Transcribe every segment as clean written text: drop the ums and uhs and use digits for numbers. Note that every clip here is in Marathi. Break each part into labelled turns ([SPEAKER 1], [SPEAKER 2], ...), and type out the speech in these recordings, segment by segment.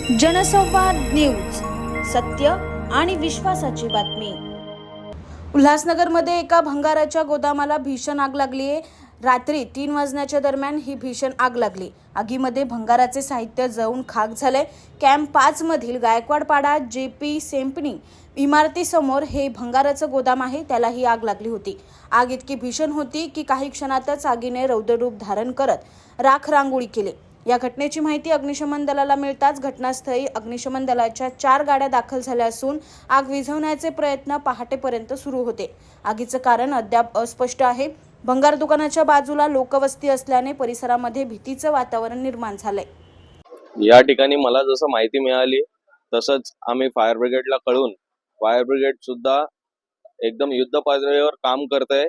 [SPEAKER 1] जनसंवाद न्यूज, सत्य आणि विश्वासाची बातमी। उल्हासनगरमध्ये एका भंगाराच्या गोदामाला भीषण आग लागली आहे। रात्री 3 वाजण्याच्या दरम्यान ही भीषण आग लागली। आगीमध्ये भंगाराचे साहित्य जळून खाक झाले। कॅम्प 5 मधील गायकवाडपाडा जेपी सेंपनी इमारतीसमोर हे भंगाराचं गोदाम आहे, त्याला ही आग लागली होती। आग इतकी भीषण होती की काही क्षणातच आगीने रौद्ररूप धारण करत राख रांगोळी केली। या घटनेची माहिती अग्निशमन दलाला मिळताच घटनास्थळी अग्निशमन दलाच्या 4 गाड्या दाखल झाल्या असून आग विझवण्याचे प्रयत्न पहाटेपर्यंत सुरू होते। आगीचं कारण अद्याप अस्पष्ट आहे। भंगार दुकानाच्या बाजूला लोकवस्ती असल्याने परिसरामध्ये भीतीचं वातावरण निर्माण झालंय।
[SPEAKER 2] या ठिकाणी मला जसं माहिती मिळाली तसंच आम्ही फायर ब्रिगेडला कळून फायर ब्रिगेड सुद्धा एकदम युद्ध पातळीवर काम करते।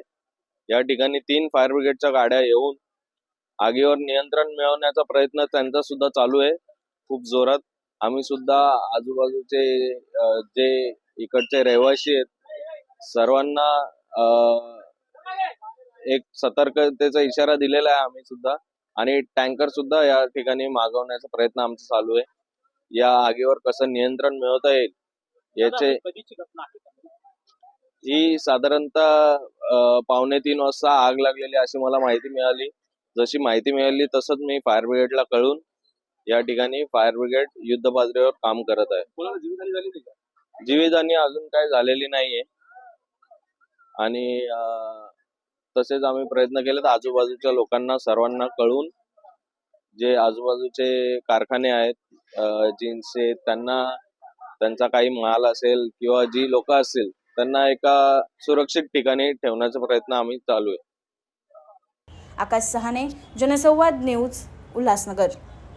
[SPEAKER 2] या ठिकाणी 3 फायर ब्रिगेडच्या गाड्या येऊन आगीवर नियंत्रण मिळवण्याचा प्रयत्न त्यांचा सुद्धा चालू आहे खूप जोरात। आम्ही सुद्धा आजूबाजूचे जे इकडचे रहिवासी आहेत सर्वांना एक सतर्कतेचा इशारा दिलेला आहे आम्ही सुद्धा, आणि टँकर सुद्धा या ठिकाणी मागवण्याचा प्रयत्न आमचा चालू आहे। या आगीवर कसं नियंत्रण मिळवता येईल याचे ही साधारणतः 2:45 वाजता आग लागलेली अशी मला माहिती मिळाली। जशी माहिती मिळाली तसंच मी फायर ब्रिगेडला कळून या ठिकाणी फायर ब्रिगेड युद्ध पातळीवर काम करत आहे। जीवितहानी अजून काही झालेली नाहीये, आणि तसेच आम्ही प्रयत्न केलेत आजूबाजूच्या लोकांना सर्वांना कळून जे आजूबाजूचे कारखाने आहेत जिनसे त्यांना त्यांचा काही माल असेल किंवा जी लोक असतील त्यांना एका सुरक्षित ठिकाणी ठेवण्याचा प्रयत्न आम्ही चालू आहे।
[SPEAKER 1] आकाश सहाने, जनसंवाद न्यूज, उल्हासनगर।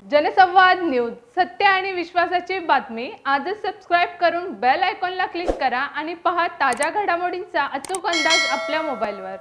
[SPEAKER 3] जनसंवाद न्यूज, सत्य आणि विश्वासाची बातमी। आजच सबस्क्राइब करून बेल आयकॉनला क्लिक करा आणि पहा ताज्या घडामोडींचा अचूक अंदाज आपल्या मोबाईलवर।